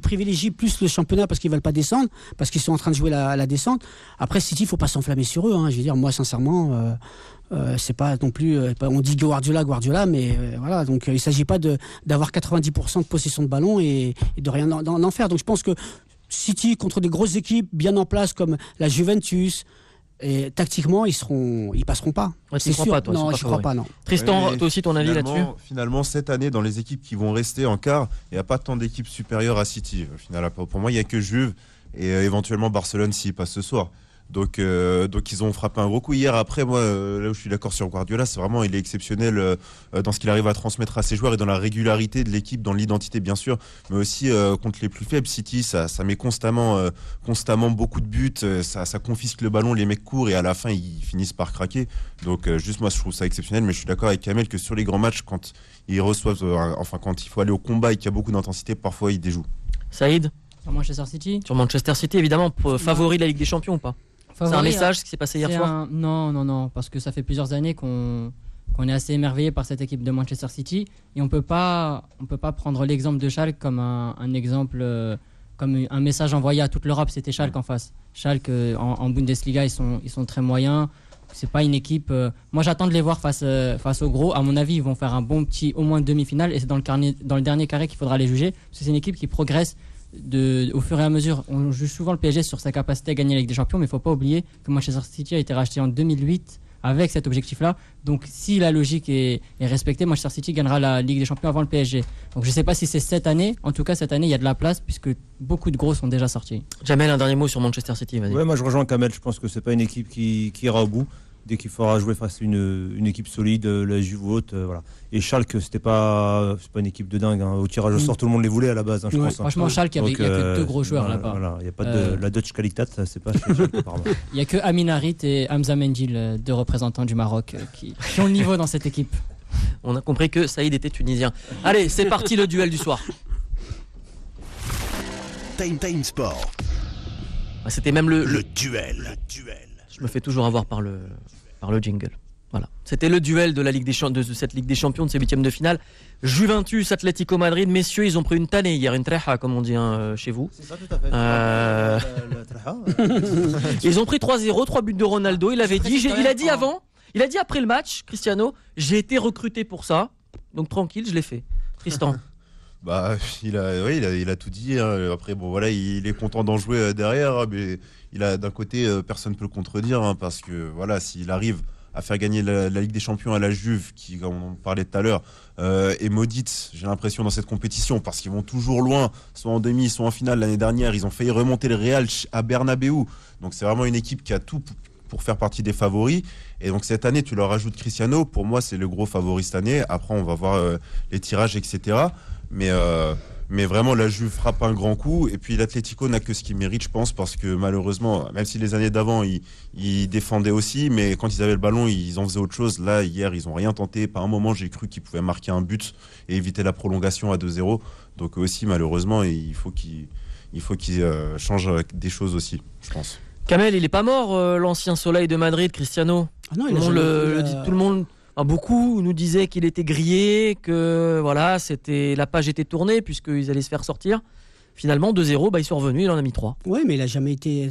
privilégient plus le championnat parce qu'ils veulent pas descendre, parce qu'ils sont en train de jouer la descente. Après City, il faut pas s'enflammer sur eux. Je veux dire, moi sincèrement, c'est pas non plus. On dit Guardiola, mais voilà. Donc il s'agit pas d'avoir 90% de possession de ballon et de rien en faire. Donc je pense que City contre des grosses équipes bien en place comme la Juventus. Et tactiquement, ils passeront pas. Ouais, c'est sûr. Non, je crois pas. Non. Tristan, toi aussi ton avis là-dessus? Finalement, cette année, dans les équipes qui vont rester en quart, il n'y a pas tant d'équipes supérieures à City. Au final, pour moi, il n'y a que Juve et éventuellement Barcelone s'il passe ce soir. Donc ils ont frappé un gros coup hier. Après, moi, là où je suis d'accord sur Guardiola, c'est vraiment il est exceptionnel dans ce qu'il arrive à transmettre à ses joueurs et dans la régularité de l'équipe, dans l'identité bien sûr, mais aussi contre les plus faibles. City, ça met constamment beaucoup de buts, ça confisque le ballon, les mecs courent et à la fin ils finissent par craquer. Donc juste moi je trouve ça exceptionnel, mais je suis d'accord avec Kamel que sur les grands matchs, quand ils reçoivent, quand il faut aller au combat et qu'il y a beaucoup d'intensité, parfois ils déjouent. Saïd? Sur Manchester City? Sur Manchester City, évidemment, favori de la Ligue des Champions ou pas? C'est un message ce qui s'est passé hier soir? Non, parce que ça fait plusieurs années qu'on est assez émerveillé par cette équipe de Manchester City et on peut pas prendre l'exemple de Schalke comme un exemple, comme un message envoyé à toute l'Europe. C'était Schalke en face. Schalke en Bundesliga, ils sont très moyens. C'est pas une équipe. Moi, j'attends de les voir face au gros. À mon avis, ils vont faire un bon petit, au moins demi-finale, et c'est dans le dernier carré qu'il faudra les juger. Parce que c'est une équipe qui progresse. Au fur et à mesure, on juge souvent le PSG sur sa capacité à gagner la Ligue des Champions, mais il ne faut pas oublier que Manchester City a été racheté en 2008 avec cet objectif-là. Donc si la logique est respectée, Manchester City gagnera la Ligue des Champions avant le PSG. Donc je ne sais pas si c'est cette année. En tout cas, cette année, il y a de la place puisque beaucoup de gros sont déjà sortis. Jamel, un dernier mot sur Manchester City, vas-y. Ouais, moi je rejoins Kamel. Je pense que ce n'est pas une équipe qui ira au bout. dès qu'il faudra jouer face à une équipe solide, la Juve ou autre, voilà. Et Schalke, c'est pas une équipe de dingue. Au tirage au sort, tout le monde les voulait à la base, je pense. Franchement, Schalke, il n'y a que 2 gros joueurs là-bas. Voilà, il n'y a pas de la Dutch Qualitat, c'est pas chez Schalke, apparemment. Il n'y a que Amin Harit et Hamza Mendil, 2 représentants du Maroc, qui ont le niveau dans cette équipe. On a compris que Saïd était tunisien. Allez, c'est parti, le duel du soir. Time Sport. C'était même le duel. Je me fais toujours avoir par le jingle. Voilà. C'était le duel de cette Ligue des Champions, de ces 8e de finale. Juventus, Atlético Madrid. Messieurs, ils ont pris une tannée hier, une treja, comme on dit chez vous. C'est ça, tout à fait. Ils ont pris 3-0, 3 buts de Ronaldo. Il a dit après le match, Cristiano, j'ai été recruté pour ça. Donc tranquille, je l'ai fait. Tristan. Bah, il a tout dit. Hein. Après, bon, voilà, il est content d'en jouer derrière, mais d'un côté, personne ne peut le contredire, hein, parce que voilà, s'il arrive à faire gagner la Ligue des Champions à la Juve, qui, comme on parlait tout à l'heure, est maudite, j'ai l'impression, dans cette compétition, parce qu'ils vont toujours loin, soit en demi, soit en finale. L'année dernière, ils ont failli remonter le Real à Bernabeu. Donc c'est vraiment une équipe qui a tout pour faire partie des favoris. Et donc cette année, tu leur ajoutes Cristiano. Pour moi, c'est le gros favori cette année. Après, on va voir les tirages, etc. Mais vraiment, la Juve frappe un grand coup. Et puis l'Atlético n'a que ce qu'il mérite, je pense, parce que malheureusement, même si les années d'avant, ils défendaient aussi, mais quand ils avaient le ballon, ils en faisaient autre chose. Là, hier, ils n'ont rien tenté. Par un moment, j'ai cru qu'ils pouvaient marquer un but et éviter la prolongation à 2-0. Donc aussi, malheureusement, il faut qu'ils changent des choses aussi, je pense. Kamel, il n'est pas mort, l'ancien soleil de Madrid, Cristiano. Ah non, tout le monde... Beaucoup nous disaient qu'il était grillé, que voilà, la page était tournée puisqu'ils allaient se faire sortir. Finalement, 2-0, ils sont revenus, il en a mis 3. Oui, mais il a jamais été.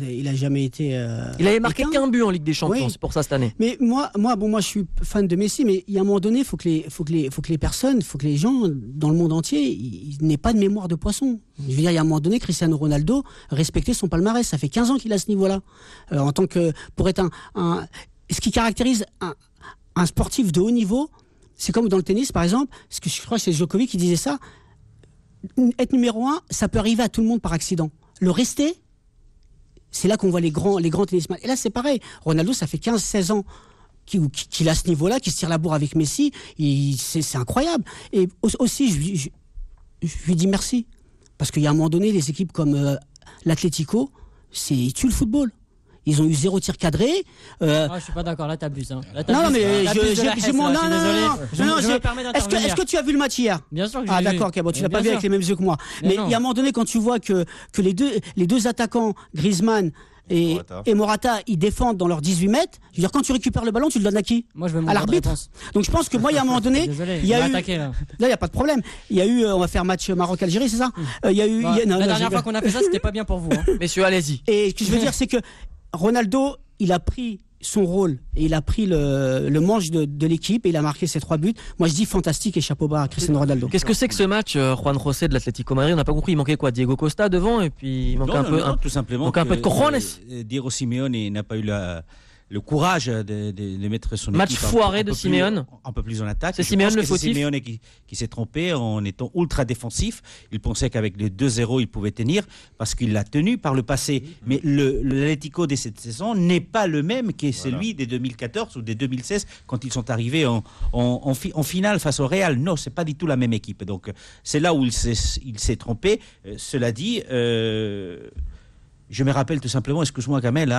Il avait marqué qu'un but en Ligue des Champions, oui. C'est pour ça cette année. Mais moi, je suis fan de Messi, mais il y a un moment donné, il faut que les gens dans le monde entier, ils n'aient pas de mémoire de poisson. Je veux dire, il y a un moment donné, Cristiano Ronaldo respectait son palmarès. Ça fait 15 ans qu'il a ce niveau-là. En tant que pour être ce qui caractérise un sportif de haut niveau, c'est comme dans le tennis, par exemple, parce que je crois que c'est Djokovic qui disait ça, être numéro 1, ça peut arriver à tout le monde par accident. Le rester, c'est là qu'on voit les grands tennisman. Et là, c'est pareil. Ronaldo, ça fait 15-16 ans qu'il a ce niveau-là, qu'il se tire la bourre avec Messi. C'est incroyable. Et aussi, je lui dis merci. Parce qu'il y a un moment donné, les équipes comme l'Atlético, ils tuent le football. Ils ont eu 0 tir cadré. Je suis pas d'accord, là t'abuses. Hein. Non, mais je est-ce que tu as vu le match hier? Bien sûr que j'ai vu. Ah d'accord, okay, bon, tu l'as pas vu avec les mêmes yeux que moi. Mais il y a un moment donné, quand tu vois que les deux attaquants, Griezmann et Morata, ils défendent dans leurs 18 mètres. Je veux dire, quand tu récupères le ballon, tu le donnes à qui? Moi, je veux à l'arbitre. Donc je pense que moi, il y a un moment donné, il y a eu. Là, il n'y a pas de problème. Il y a eu, on va faire match Maroc-Algérie, c'est ça? Il y a eu. La dernière fois qu'on a fait ça, c'était pas bien pour vous. Messieurs, allez-y. Et ce que je veux dire, c'est que Ronaldo, il a pris son rôle et il a pris le manche de l'équipe et il a marqué ses 3 buts. Moi, je dis fantastique et chapeau bas à Cristiano Ronaldo. Qu'est-ce que c'est que ce match, Juan José de l'Atlético Madrid? On n'a pas compris. Il manquait quoi? Diego Costa devant et puis il manquait tout simplement. Un peu de cojones. Diego Simeone n'a pas eu le courage de mettre son match équipe foiré de Simeone, un peu plus en attaque. C'est Simeone le fautif. C'est Simeone qui s'est trompé en étant ultra défensif. Il pensait qu'avec les 2-0 il pouvait tenir parce qu'il l'a tenu par le passé. Mais l'Atlético de cette saison n'est pas le même que celui des 2014 ou des 2016 quand ils sont arrivés en finale face au Real. Non, c'est pas du tout la même équipe. Donc c'est là où il s'est trompé. Cela dit, je me rappelle tout simplement, excuse-moi Kamel,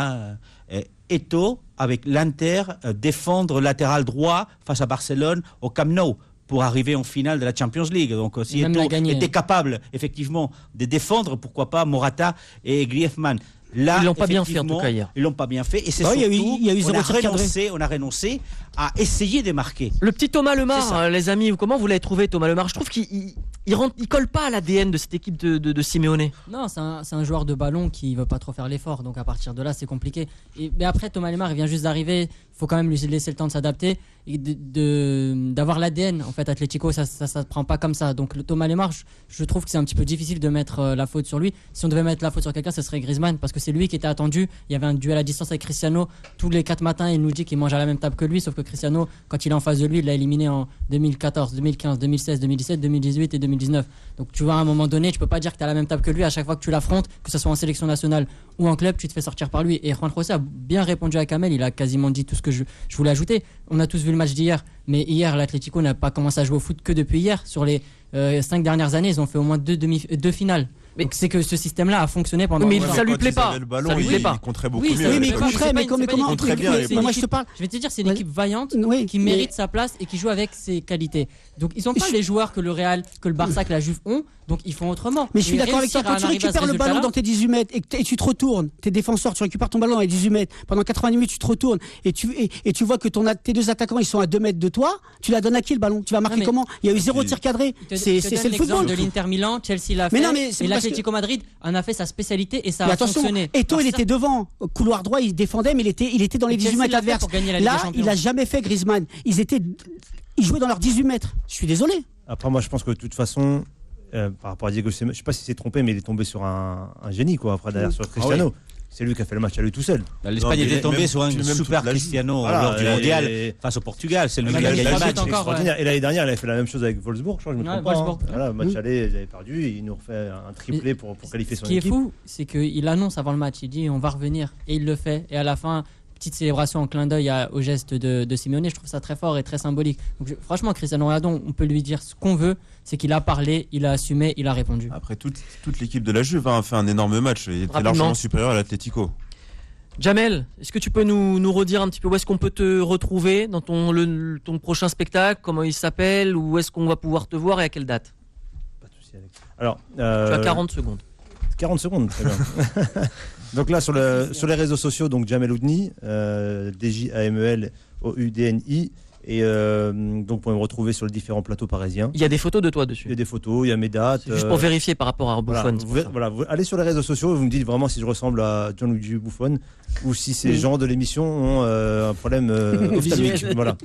Eto'o avec l'Inter défendre latéral droit face à Barcelone au Camp Nou pour arriver en finale de la Champions League. Donc si Eto'o était capable effectivement de défendre, pourquoi pas Morata et Griezmann. Là, ils l'ont pas bien fait en tout cas hier. Ils l'ont pas bien fait et c'est surtout on a renoncé à essayer de marquer. Le petit Thomas Lemar, les amis, comment vous l'avez trouvé Thomas Lemar? Je trouve qu'il colle pas à l'ADN de cette équipe de Simeone. Non, c'est un joueur de ballon qui veut pas trop faire l'effort, donc à partir de là c'est compliqué. Mais après Thomas Lemar, il vient juste d'arriver, il faut quand même lui laisser le temps de s'adapter et d'avoir l'ADN. En fait, Atlético, ça se prend pas comme ça. Donc le Thomas Lemar, je trouve que c'est un petit peu difficile de mettre la faute sur lui. Si on devait mettre la faute sur quelqu'un, ce serait Griezmann parce que c'est lui qui était attendu. Il y avait un duel à distance avec Cristiano tous les 4 matins. Il nous dit qu'il mange à la même table que lui, sauf que Cristiano, quand il est en face de lui, il l'a éliminé en 2014, 2015, 2016, 2017, 2018 et 2019. Donc tu vois, à un moment donné, tu peux pas dire que tu as la même table que lui à chaque fois que tu l'affrontes, que ce soit en sélection nationale ou en club, tu te fais sortir par lui. Et Juan José a bien répondu à Kamel, il a quasiment dit tout ce que je voulais ajouter. On a tous vu le match d'hier, mais hier, l'Atlético n'a pas commencé à jouer au foot que depuis hier. Sur les 5 dernières années, ils ont fait au moins deux finales. Donc c'est que ce système-là a fonctionné pendant. Mais ça lui plaît pas. Ça lui plaît pas. Il compterait beaucoup mieux. Oui, mais il compterait, mais comment moi je te parle. Je vais te dire, c'est une équipe vaillante qui mérite sa place et qui joue avec ses qualités. Donc ils ont pas les joueurs que le Real, que le Barça, que la Juve ont. Donc ils font autrement. Mais je suis d'accord avec toi. Quand tu récupères le ballon dans tes 18 mètres et tu te retournes, tes défenseurs, tu récupères ton ballon à 18 mètres. Pendant 90 minutes, tu te retournes et tu vois que tes deux attaquants ils sont à 2 mètres de toi. Tu la donnes à qui le ballon? Tu vas marquer comment? Il y a eu 0 tir cadré. C'est le football. De l'Inter Milan, Chelsea l'a fait. Et l'Atlético Madrid en a fait sa spécialité et ça a fonctionné. Eto'o, il était devant, couloir droit, il défendait, mais il était dans les 18 mètres adverses. Là, il a jamais fait Griezmann. Ils jouaient dans leurs 18 mètres. Je suis désolé. Après, moi, je pense que de toute façon, par rapport à Diego Simeone, je sais pas si c'est trompé, mais il est tombé sur un génie, quoi. Après, derrière sur Cristiano. C'est lui qui a fait le match à lui tout seul. L'Espagne était tombée sur un super Cristiano lors du mondial face au Portugal. C'est lui qui a gagné le match. Et l'année dernière, il avait fait la même chose avec Wolfsburg, je crois, je me trompe pas. Voilà, match aller, ils avaient perdu, il nous refait un triplé pour qualifier son équipe. Ce qui est fou, c'est qu'il annonce avant le match, il dit on va revenir, et il le fait. Et à la fin, petite célébration en clin d'œil au geste de Simeone, je trouve ça très fort et très symbolique. Donc, franchement, Cristiano Ronaldo, on peut lui dire ce qu'on veut, c'est qu'il a parlé, il a assumé, il a répondu. Après, toute l'équipe de la Juve a fait un énorme match, il était largement supérieur à l'Atlético. Jamel, est-ce que tu peux nous redire un petit peu où est-ce qu'on peut te retrouver dans ton prochain spectacle, comment il s'appelle, où est-ce qu'on va pouvoir te voir et à quelle date? Pas de souci, Alex. Alors, tu as 40 secondes. 40 secondes, très bien. Donc là, sur les réseaux sociaux, donc Jamel Oudni, DJAMELOUDNI. Et donc, vous pouvez me retrouver sur les différents plateaux parisiens. Il y a des photos de toi dessus. Il y a des photos, il y a mes dates. Juste pour vérifier par rapport à Buffon. Voilà, vous allez sur les réseaux sociaux et vous me dites vraiment si je ressemble à Gianluigi Buffon ou si ces gens de l'émission ont un problème ophtalmique. Voilà.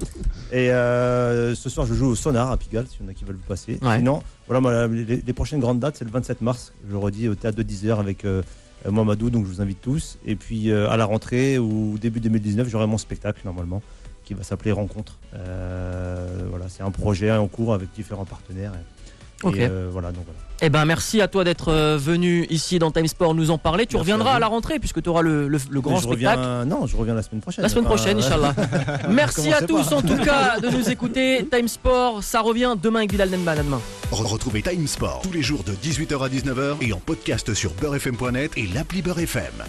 Et ce soir, je joue au Sonar à Pigalle, s'il y en a qui veulent vous passer. Ouais. Sinon, voilà, les prochaines grandes dates, c'est le 27 mars. Je le redis au théâtre de 10h avec Mohamedou, donc je vous invite tous. Et puis à la rentrée ou début 2019, j'aurai mon spectacle normalement, qui va s'appeler Rencontre. Voilà, c'est un projet en cours avec différents partenaires. Voilà. Eh ben, merci à toi d'être venu ici dans Time Sport nous en parler. Tu reviendras à la rentrée puisque tu auras le grand spectacle. Je reviens la semaine prochaine. La semaine prochaine, Inch'Allah. Merci à tous en tout cas de nous écouter. Time Sport, ça revient demain avec Bilal Nenman. À demain. Retrouvez Time Sport tous les jours de 18h à 19h et en podcast sur beurrefm.net et l'appli Beurre FM.